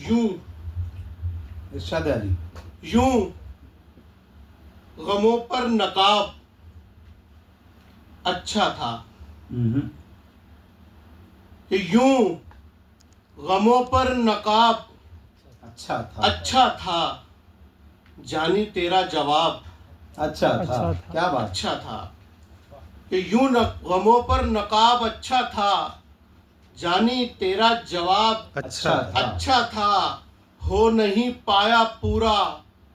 यूं इरशाद अली। यूं गमों पर नकाब अच्छा था, यूं गमों पर नकाब अच्छा था, जानी तेरा जवाब अच्छा था। क्या बात। अच्छा था कि यूं गमों पर नकाब अच्छा था, जानी तेरा जवाब अच्छा था, हो नहीं पाया पूरा,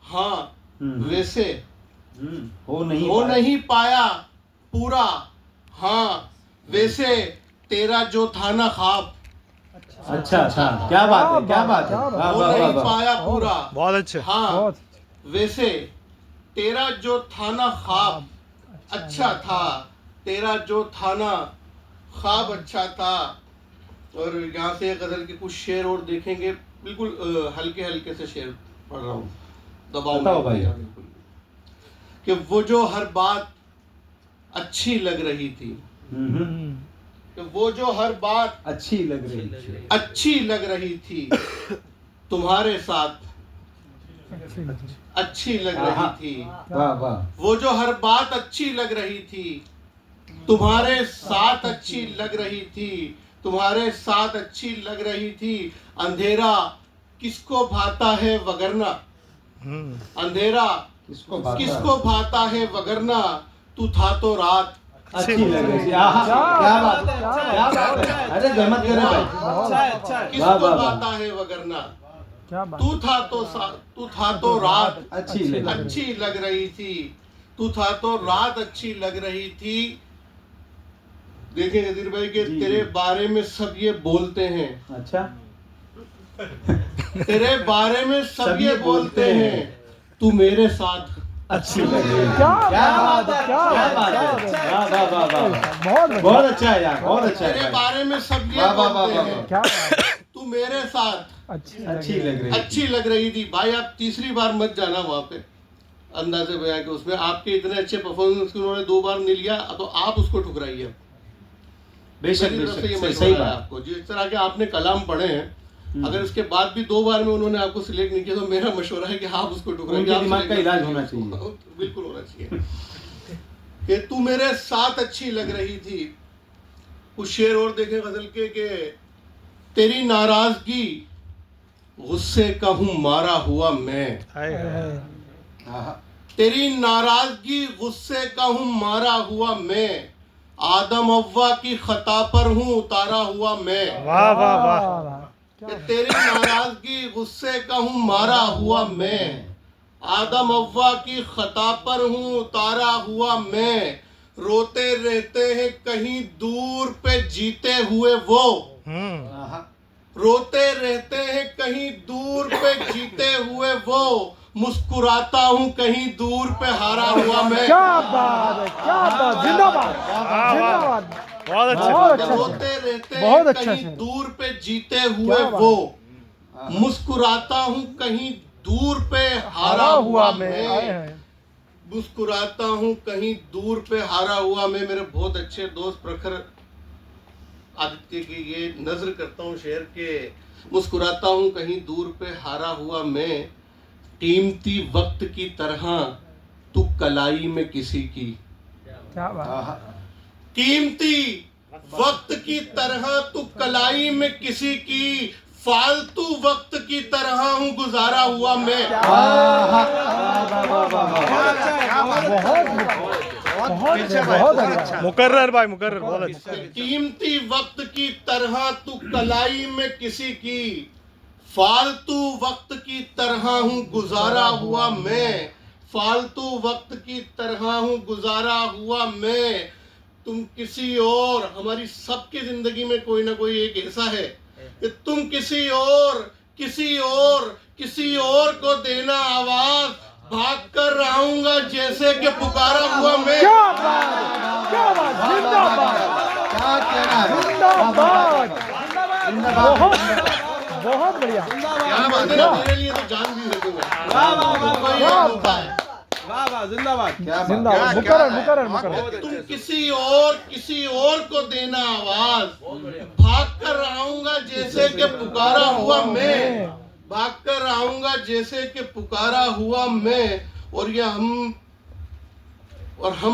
हाँ वैसे हो नहीं पाया पूरा, हाँ वैसे तेरा जो था ना ख्वाब अच्छा था। क्या बात है, क्या बात है। हो नहीं पाया पूरा, बहुत अच्छे। हाँ वैसे तेरा जो था ना ख्वाब अच्छा था, तेरा जो था ना ख्वाब अच्छा था। और यहाँ से गजल के कुछ शेर और देखेंगे, बिल्कुल हल्के हल्के से शेर पढ़ रहा हूँ, दबाओ भाई। बिल्कुल कि वो जो हर बात अच्छी लग रही थी, कि वो जो हर बात अच्छी लग रही थी, तुम्हारे साथ अच्छी लग रही थी, वाह वाह। वो जो हर बात अच्छी लग रही थी, तुम्हारे साथ अच्छी लग रही थी, तुम्हारे साथ अच्छी लग रही थी। अंधेरा किसको भाता है वगरना, अंधेरा किसको भाता है वगरना, तू था तो रात अच्छी लग रही थी। क्या बात है, क्या बात है। अरे जहमत करे भाई। किसको भाता है वगरना, तू था तो रात अच्छी लग रही थी, तू था तो रात अच्छी लग रही थी। देखिए नदीर भाई के तेरे बारे में सब ये बोलते हैं, अच्छा तेरे बारे में सब ये बोलते हैं, तू मेरे साथ अच्छी लग रही है। क्या बात है, क्या बात है। वाह वाह वाह वाह। बहुत अच्छा है यार, बहुत अच्छा है। तेरे बारे में सब ये बोलते हैं, तू मेरे साथ अच्छी लग रही थी। भाई आप तीसरी बार मत जाना वहां पे अंदाज़े बयां के उसमें, आपके इतने अच्छे परफॉर्मेंस उन्होंने 2 बार नहीं लिया, तो आप उसको ठुकराइए। बेशक बेशक, सही बात। आपको जिस तरह के आपने कलाम पढ़े हैं, अगर इसके बाद भी 2 बार में उन्होंने आपको सिलेक्ट नहीं किया, तो मेरा मशवरा है कि आप उसको ठुकराइए। उनके दिमाग का इलाज होना चाहिए। बिल्कुल होना चाहिए कि तू मेरे साथ अच्छी लग रही थी। कुछ शेर और देखें गजल के तेरी नाराजगी गुस्से का हूं मारा हुआ मैं, तेरी नाराजगी गुस्से का हूं मारा हुआ मैं, आदम अव्वा की खता पर हूं उतारा हुआ मैं। वाह वाह वाह। तेरी नाराजगी गुस्से का हूं मारा हुआ मैं, आदम अव्वा की खता पर हूं उतारा हुआ मैं। रोते रहते हैं कहीं दूर पे जीते हुए वो, रोते रहते हैं कहीं दूर पे जीते हुए वो, मुस्कुराता हूँ कहीं दूर पे हारा हुआ मैं। क्या बात है, क्या बात, जिंदाबाद जिंदाबाद। बहुत अच्छा। रोते रहते हैं कहीं दूर पे जीते हुए वो, मुस्कुराता हूँ कहीं दूर पे हारा हुआ मैं, मुस्कुराता हूँ कहीं दूर पे हारा हुआ मैं। मेरे बहुत अच्छे दोस्त प्रखर आदित्य की ये नजर करता हूँ शेर के, मुस्कुराता हूँ कहीं दूर पे हारा हुआ मैं, कीमती वक्त की तरह तू कलाई में किसी की, क्या बात। कीमती वक्त की तरह तू कलाई में किसी की, फालतू वक्त की तरह हूँ गुजारा हुआ मैं। मुकर्रर भाई, मुकर्रर, बहुत अच्छा। कीमती वक्त की तरह तू कलाई में किसी की, फालतू वक्त की तरह हूँ गुजारा हुआ मैं, फालतू वक्त की तरह हूँ गुजारा हुआ मैं। तुम किसी और, हमारी सबकी जिंदगी में कोई ना कोई एक ऐसा है कि तुम किसी और को देना आवाज, भाग कर रहूंगा जैसे कि पुकारा हुआ मैं। क्या बात, क्या बात, जिंदाबाद जिंदाबाद। बहुत बढ़िया। मेरे लिए तो जान भी दे दूंगा। जिंदाबाद जिंदाबाद। मुकर्रर। तुम किसी और को देना आवाज, भाग कर रहूंगा जैसे कि पुकारा हुआ मैं, भागकर आऊंगा जैसे कि पुकारा हुआ मैं। और ये हम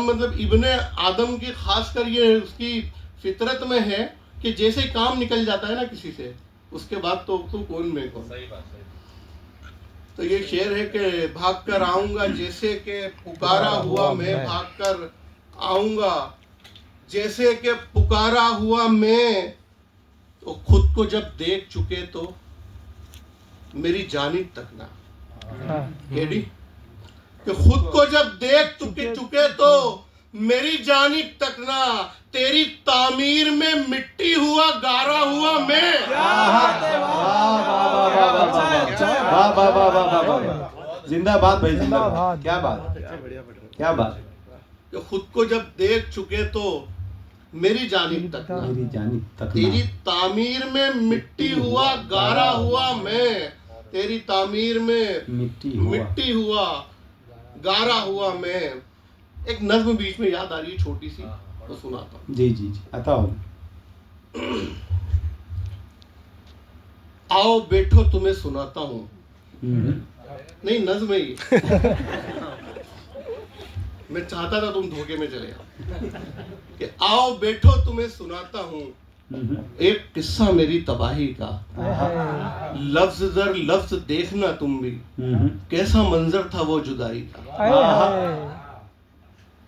मतलब इब्ने आदम की खासकर ये उसकी फितरत में है कि जैसे ही काम निकल जाता है ना किसी से, उसके बाद तो कौन मैं कौन। सही बात, सही। तो ये शेर है कि भाग कर आऊंगा जैसे कि पुकारा हुआ मैं, भाग कर आऊंगा जैसे कि पुकारा हुआ मैं। तो खुद को जब देख चुके तो मेरी जानिब तक ना, केडी कि खुद को जब देख चुके तो मेरी जानिब तक ना, तेरी तामीर में मिट्टी हुआ गारा हुआ मैं। वाह वाह वाह वाह वाह, जिंदाबाद भाई, जिंदाबाद। क्या बात, क्या बात। कि खुद को जब देख चुके तो मेरी जानिब तक ना, मेरी जानिब तक तेरी तामीर में मिट्टी हुआ गारा हुआ मैं। तेरी तामीर में मिट्टी हुआ गारा हुआ मैं। एक नज्म बीच में याद आ रही है छोटी सी, तो सुनाता हूँ। जी जी जी, आता हूँ। आओ बैठो तुम्हें सुनाता हूँ। नहीं, नज्म ही मैं चाहता था तुम धोखे में चले आओ कि आओ बैठो तुम्हें सुनाता हूँ एक किस्सा मेरी तबाही का। लफ्ज दर लफ्ज देखना तुम भी, कैसा मंजर था वो जुदाई का।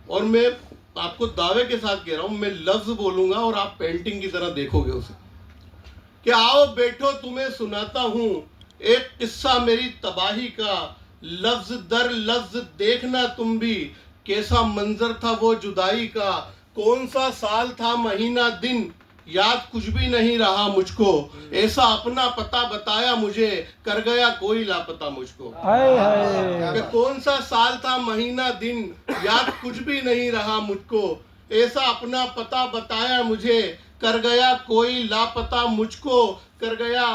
और मैं आपको दावे के साथ कह रहा हूं, मैं लफ्ज बोलूंगा और आप पेंटिंग की तरह देखोगे उसे। कि आओ बैठो तुम्हें सुनाता हूं एक किस्सा मेरी तबाही का। लफ्ज दर लफ्ज देखना तुम भी, कैसा मंजर था वो जुदाई का। कौन सा साल था महीना दिन, याद कुछ भी नहीं रहा मुझको। ऐसा अपना पता बताया मुझे, कर गया कोई लापता मुझको। कि कौन सा साल था महीना दिन, याद कुछ भी नहीं रहा मुझको। ऐसा अपना पता बताया मुझे, कर गया कोई लापता मुझको। कर गया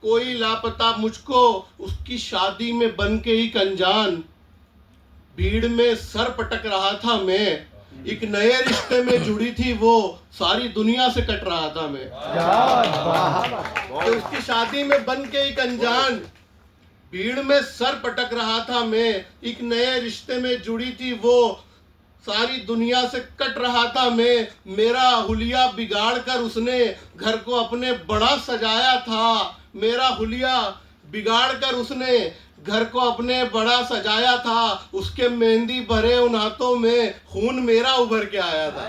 कोई लापता मुझको। उसकी शादी में बन के एक अनजान, भीड़ में सर पटक रहा था मैं। एक नए रिश्ते में जुड़ी थी वो, सारी दुनिया से कट रहा था मैं। तो उसकी शादी में बन के एक अनजान, भीड़ में सर पटक रहा था मैं। एक नए रिश्ते में जुड़ी थी वो, सारी दुनिया से कट रहा था मैं। मेरा हुलिया बिगाड़ कर उसने घर को अपने बड़ा सजाया था। मेरा हुलिया बिगाड़ कर उसने घर को अपने बड़ा सजाया था। उसके मेहंदी भरे उन हाथों में खून मेरा उभर के आया था।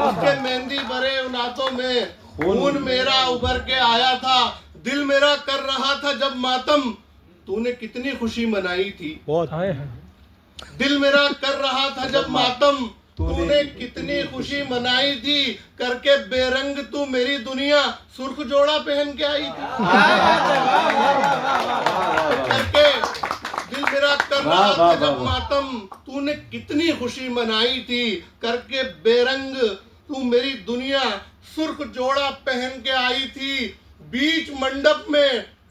उसके मेहंदी भरे उन हाथों में खून मेरा उभर के आया था। दिल मेरा कर रहा था जब मातम, तूने कितनी खुशी मनाई थी। दिल मेरा कर रहा था जब मातम, तूने कितनी खुशी मनाई थी। करके बेरंग तू मेरी दुनिया, सुर्ख जोड़ा पहन के आई थी। करके दिल मेरा कर रहा था जब मातम, तूने कितनी खुशी मनाई थी। करके बेरंग तू मेरी दुनिया, सुर्ख जोड़ा पहन के आई थी। बीच मंडप में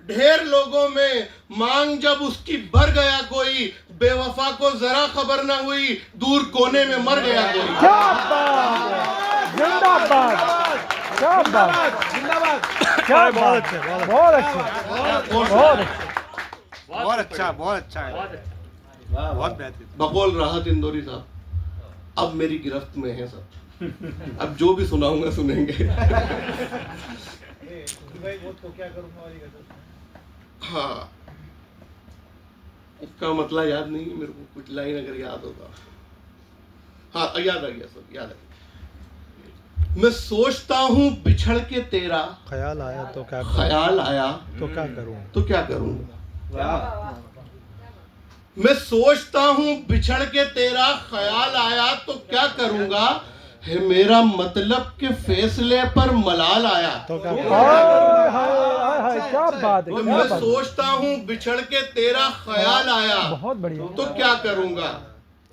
ढेर लोगों में मांग जब उसकी भर गया कोई, बेवफा को जरा खबर ना हुई, दूर कोने में मर गया कोई। क्या बात, जिंदाबाद, क्या बात, जिंदाबाद, क्या बहुत बात, अच्छे, बहुत अच्छे, बहुत अच्छे। बहुत अच्छा है। बहुत बेहतरीन। बकौल राहत इंदौरी साहब अब मेरी गिरफ्त में है सब। अब जो भी सुनाऊंगा सुनेंगे। हाँ, उसका मतलब याद नहीं है मेरे को, कुछ लाइन अगर याद होगा। हाँ, याद आ गया सब, याद आ गया। मैं सोचता हूँ बिछड़ के तेरा, ख्याल आया तो क्या ख्याल आया तो क्या करूं। तो क्या करूँगा। मैं सोचता हूँ बिछड़ के तेरा, ख्याल आया तो क्या करूँगा। है मेरा मतलब के फैसले पर मलाल आया तो क्या क्या बात है, मैं सोचता हूँ बिछड़ के तेरा ख्याल आया बहुत बढ़िया। तो क्या करूँगा।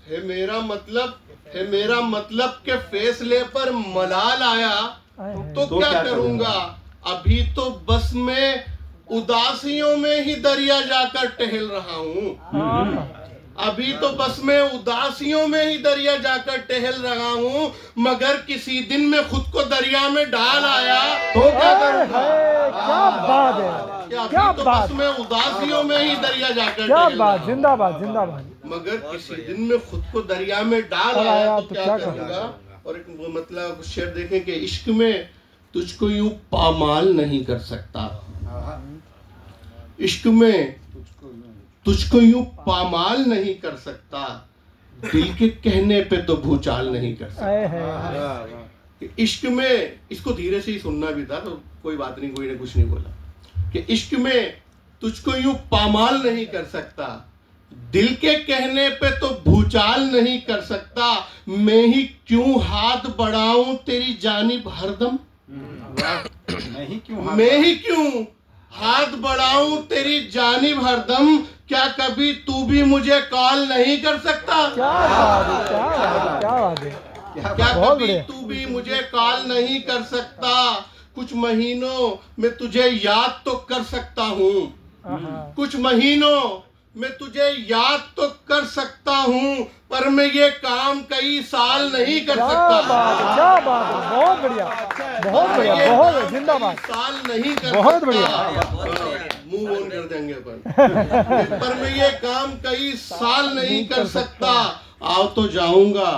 है मेरा मतलब के फैसले पर मलाल आया तो क्या करूँगा। अभी तो बस में उदासियों में ही दरिया जाकर टहल रहा हूँ। अभी तो बस में उदासियों में ही दरिया जाकर टहल रहा हूँ। मगर किसी दिन में खुद को दरिया में डाल आया तो क्या करूँगा। क्या बात है, कि अभी क्या तो बात बस मैं उदासियों में ही दरिया जाकर क्या टहल बात रहा हूं। जिंदाबाद जिंदाबाद मगर किसी दिन में खुद को दरिया में डाल अब आया आया तो तो क्या क्या करूंगा। और एक वो मतलब शेर देखें कि इश्क में तुझको यूं पामाल नहीं कर सकता, इश्क में तुझको यूं पामाल नहीं कर सकता, दिल के कहने पे तो भूचाल नहीं कर सकता। आए हैं इश्क में, इसको धीरे से ही सुनना भी था तो कोई बात नहीं, कोई ने कुछ नहीं बोला, कि इश्क में तुझको यूं पामाल नहीं कर सकता, दिल के कहने पे तो भूचाल नहीं कर सकता, मैं ही क्यों हाथ बढ़ाऊं तेरी जानिब हरदम, मैं ही क्यों हाथ बढ़ाऊं तेरी जानिब हरदम, क्या कभी तू भी मुझे कॉल नहीं कर सकता, क्या बात है क्या बात है क्या बात है क्या बहुत कभी बढ़िया। तू भी मुझे कॉल नहीं कर सकता, कुछ महीनों में तुझे याद तो कर सकता हूँ, हाँ। कुछ महीनों में तुझे याद तो कर सकता हूँ, पर मैं ये काम कई साल नहीं कर क्या सकता, बात है क्या बात है बहुत बढ़िया बहुत बढ़िया ये बहुत काम जिंदाबाद कई साल नहीं कर बहुत सकता। बढ़िया। हाँ, मुंह ऑन कर देंगे अपन। पर मैं ये काम कई साल नहीं कर सकता, आओ तो जाऊंगा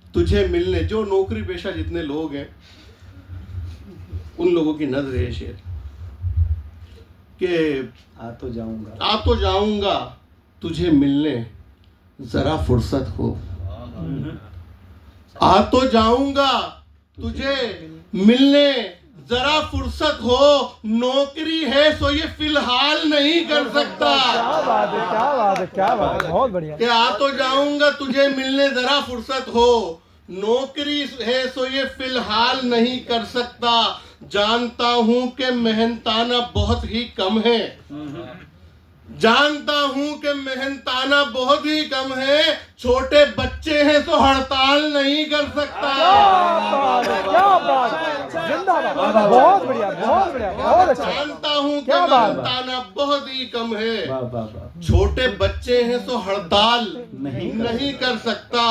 तुझे मिलने। जो नौकरी पेशा जितने लोग हैं उन लोगों की नजर है शेर के आ तो जाऊंगा तुझे मिलने, जरा फुर्सत हो, आ तो जाऊंगा तुझे मिलने, जरा फुर्सत हो, नौकरी है सो ये फिलहाल नहीं कर सकता, क्या बात है क्या बात है क्या बात है बहुत बढ़िया कि आ तो जाऊंगा तुझे मिलने जरा फुर्सत हो, नौकरी है सो ये फिलहाल नहीं कर सकता, जानता हूं कि मेहनताना बहुत ही कम है, जानता हूं कि मेहनताना बहुत ही कम है, छोटे बच्चे हैं तो हड़ताल नहीं कर सकता, क्या बात है जिंदाबाद बहुत बढ़िया बहुत अच्छा जानता हूं कि क्या बात है। मेहनताना बहुत ही कम है, छोटे बच्चे हैं तो हड़ताल नहीं कर सकता,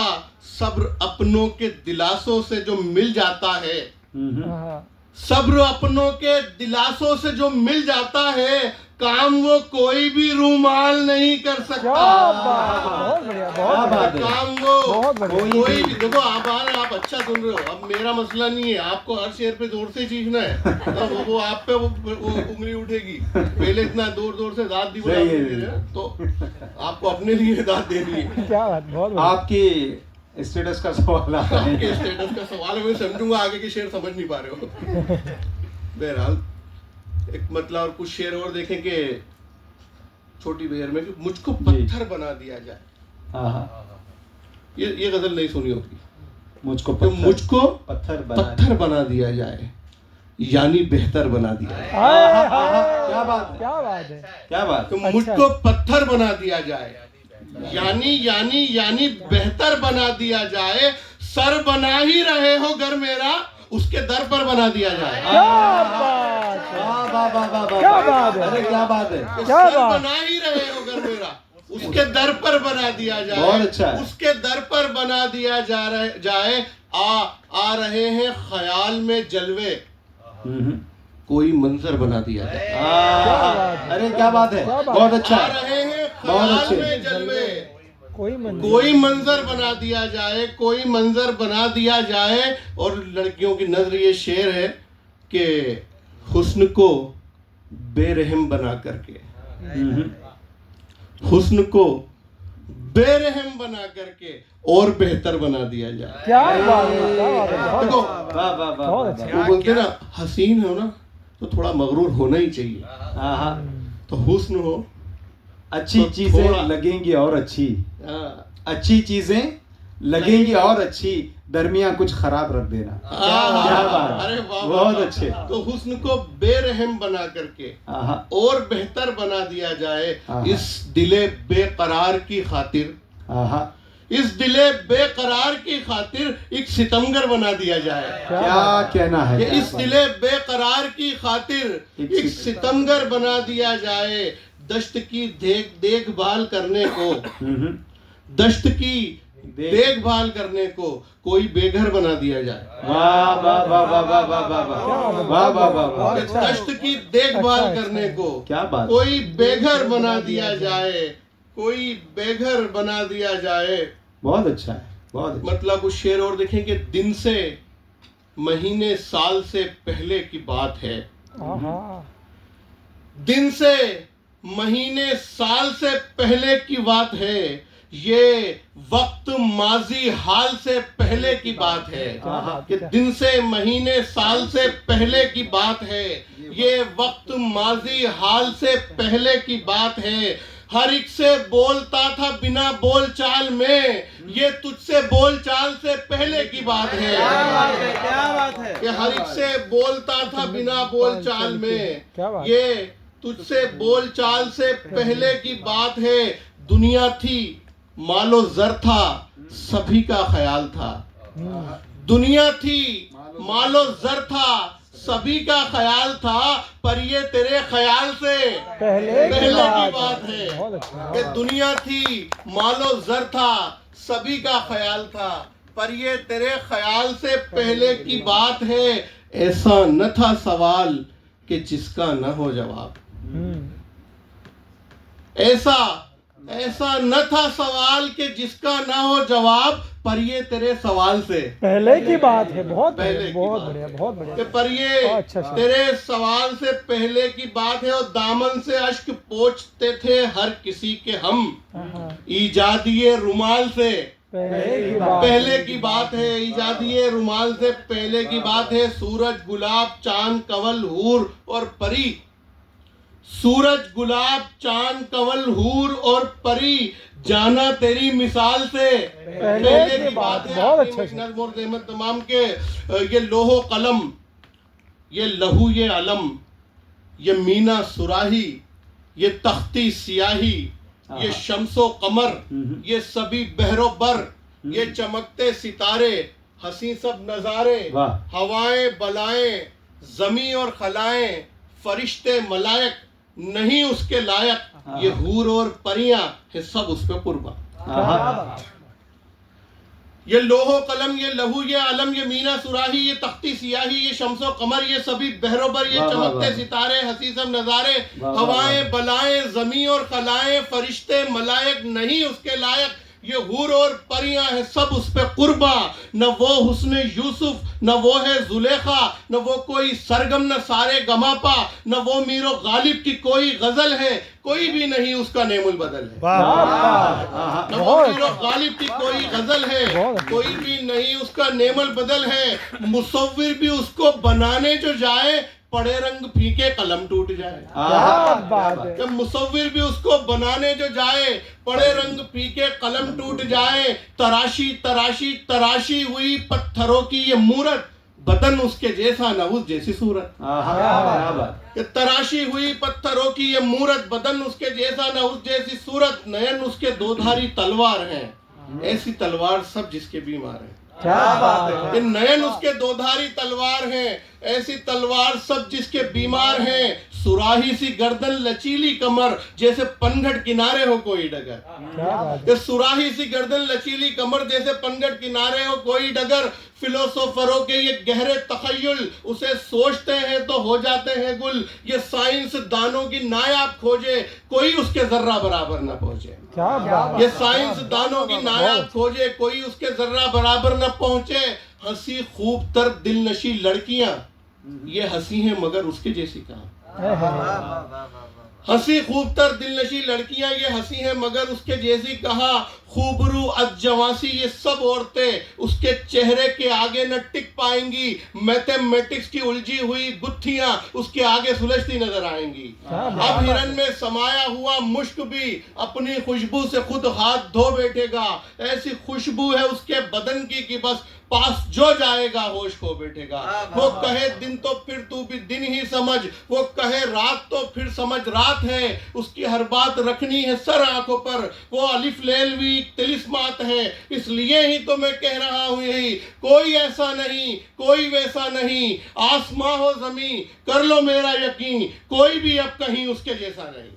सब्र अपनों के दिलासों से जो मिल जाता है, हाँ। सब्र अपनों के दिलासों से जो मिल जाता है, काम वो कोई भी रूमाल नहीं कर क्या सकता, बात है बहुत बढ़िया बहुत बढ़िया काम वो बहुत बढ़िया। कोई भी। देखो आप अच्छा सुन रहे हो, अब मेरा मसला नहीं है, आपको हर शेर पे जोर से चीखना है, तो वो आप पे वो उंगली उठेगी, पहले इतना जोर से दाद दी बोला तो आपको अपने लिए दाद देनी है। क्या बात बहुत बढ़िया आपकी स्टेटस का सवाल आता है। आपके स्टेटस का सवाल है, मैं समझूंगा, आगे के शेर समझ नहीं पा रहे हो। बहरहाल एक मतलब और कुछ शेर और देखें कि छोटी बेर में कि मुझको पत्थर बना दिया जाए, ये गजल नहीं सुनी होगी, मुझको पत्थर बना दिया जाए, यानी बेहतर बना दिया जाए, हाय, हाय। क्या बात है क्या बात है क्या बात तो मुझको पत्थर बना दिया जाए, यानी बेहतर बना दिया जाए, सर बना ही रहे हो घर मेरा, उसके दर पर बना दिया जाए, क्या बात है क्या बात है अरे क्या बात है क्या सर बात बना ही रहे हो घर मेरा, उसके दर पर बना दिया जाए, बहुत अच्छा है। उसके दर पर बना दिया जाए, आ रहे हैं ख्याल में जलवे, कोई मंजर बना दिया जाए, अरे क्या बात है बहुत अच्छा आ है रहे हैं बहुत ख्याल अच्छे। में जलवे, कोई मंजर बना दिया जाए, कोई मंजर बना दिया जाए। और लड़कियों की नजर ये शेर है कि हुस्न को बेरहम बना करके, हुस्न को बेरहम बना करके और बेहतर बना दिया जाए। क्या बात है क्या बात है देखो बहुत अच्छा वो बोलते ना हसीन हो ना तो थोड़ा मगरूर होना ही चाहिए, तो हुस्न हो, अच्छी तो चीजें थोड़ा- लगेंगी और अच्छी, हाँ, अच्छी चीजें लगेंगी और अच्छी, दरमियान कुछ खराब रख देना। क्या बात है। अरे वाह बहुत वाह। अच्छे। तो हुस्न को बेरहम बना करके आहा, और बेहतर बना दिया जाए, आहा। इस दिले बेकरार की खातिर, आहा, इस दिले बेकरार की खातिर एक सितमगर बना दिया जाए, क्या कहना है कि इस दिले बेकरार की खातिर एक सितमगर बना दिया जाए, दश्त की देखभाल करने को, दश्त की देखभाल करने को कोई बेघर बना दिया जाए। वाह वाह वाह वाह वाह वाह वाह वाह वाह वाह वाह वाह। कि कष्ट की देखभाल करने को क्या बात। कोई बेघर बना दिया जाए, कोई बेघर बना दिया जाए। बहुत अच्छा है, बहुत अच्छा। मतलब उस शेर और देखें कि दिन से महीने साल से पहले की बात है। दिन से महीने साल से पहले की बात है। ये वक्त माजी हाल से पहले की बात है। कि दिन से महीने साल से पहले की बात है। ये वक्त माजी हाल से पहले की बात है। हर एक से बोलता था बिना बोलचाल में, ये तुझसे बोलचाल से पहले की बात है। क्या बात है। कि हर एक से बोलता था बिना बोलचाल में, ये तुझसे बोलचाल से पहले की बात है। दुनिया थी मालो जर था, सभी का ख्याल था। दुनिया थी मालो जर था, सभी का ख्याल था, पर ये तेरे ख्याल से पहले की बात है। कि दुनिया थी मालो जर था, सभी का ख्याल था, पर ये तेरे ख्याल से पहले की बात है। ऐसा न था सवाल कि जिसका न हो जवाब। ऐसा न था सवाल कि जिसका ना हो जवाब, पर ये तेरे सवाल से पहले की बात है। बहुत पहले की बहुत बात बढ़िया, बहुत बढ़िया। कि पर ये अच्छा। तेरे सवाल से पहले की बात है। और दामन से अश्क पोंछते थे हर किसी के हम, ईजादिये रुमाल से पहले की बात है। ईजादिये रुमाल से पहले की बात है। सूरज गुलाब चांद कंवल हूर और परी, सूरज गुलाब चांद कंवल हूर और परी, जाना तेरी मिसाल से पहले की बात है। बहुत अच्छा। तमाम के ये लोहो कलम, ये लहू, ये अलम, ये मीना सुराही, ये तख्ती सियाही, ये शम्सो कमर, ये सभी बहरो बर, ये चमकते सितारे, हंसी सब नजारे, हवाएं बलाएं, जमी और खलाएं, फरिश्ते मलायक नहीं उसके लायक, ये हूर और परियां है सब उस पे कुर्बान। ये लोहो कलम, ये लहू, ये अलम, ये मीना सुराही, ये तख्ती सियाही, ये शम्सो कमर, ये सभी बहरोबर, ये चमकते सितारे, हंसी सब नजारे, हवाएं बलाएं, जमी और खलाएं, फरिश्ते मलायक नहीं उसके लायक, ये हूर और परियां है सब उस पे कुर्बा। न वो हुस्न यूसुफ, न वो है जुलेखा, न वो कोई सरगम, न सारे गमापा, न वो मीरो गालिब की कोई गजल है, कोई भी नहीं उसका नेमुल बदल है। न वो मीरो गालिब की कोई गजल है, कोई भी नहीं उसका नेमुल बदल है। मुसव्विर भी उसको बनाने जो जाए, पड़े रंग फीके कलम टूट जाए। क्या बात है। कि मुसव्विर भी उसको बनाने जो जाए, पड़े रंग फीके कलम टूट जाए। तराशी तराशी तराशी हुई पत्थरों की ये मूरत, बदन उसके जैसा न उस जैसी सूरत। कि तराशी हुई पत्थरों की ये मूरत, बदन उसके जैसा न उस जैसी सूरत। नयन उसके दो धारी तलवार हैं, ऐसी तलवार सब जिसके बीमार हैं। क्या बात है। कि नयन उसके दो धारी तलवार हैं, ऐसी तलवार सब जिसके बीमार हैं। सुराही सी गर्दन लचीली कमर, जैसे पनघट किनारे हो कोई डगर। कि सुराही सी गर्दन लचीली कमर, जैसे पनघट किनारे हो कोई डगर। फिलोसोफरों के ये गहरे तखय्युल, उसे सोचते हैं तो हो जाते हैं गुल। ये साइंस दानों की नायाब खोजे, कोई उसके जर्रा बराबर न पहुंचे। क्या बात। ये साइंस दानों की नायाब खोजे, कोई उसके जर्रा बराबर न पहुंचे। हंसी खूब तर दिलनशी लड़कियां, ये हंसी है मगर उसके जैसी कहाँ। हंसी खूब तर दिलनशी लड़कियां, ये हंसी है मगर उसके जैसी कहा। खूबरू अजवासी, ये सब औरतें उसके चेहरे के आगे न टिक पाएंगी। मैथमेटिक्स की उलझी हुई गुत्थियां उसके आगे सुलझती नजर आएंगी। अब हिरन में समाया हुआ मुश्क भी अपनी खुशबू से खुद हाथ धो बैठेगा। ऐसी खुशबू है उसके बदन की कि बस पास जो जाएगा होश खो बैठेगा। वो कहे दिन तो फिर तू भी दिन ही समझ, वो कहे रात तो फिर समझ रात है। उसकी हर बात रखनी है सर आंखों पर, वो अलिफ लेलवी तिलिस्मात है। इसलिए ही तो मैं कह रहा हूँ यही, कोई ऐसा नहीं कोई वैसा नहीं। आसमां हो जमी कर लो मेरा यकीन, कोई भी अब कहीं उसके जैसा नहीं।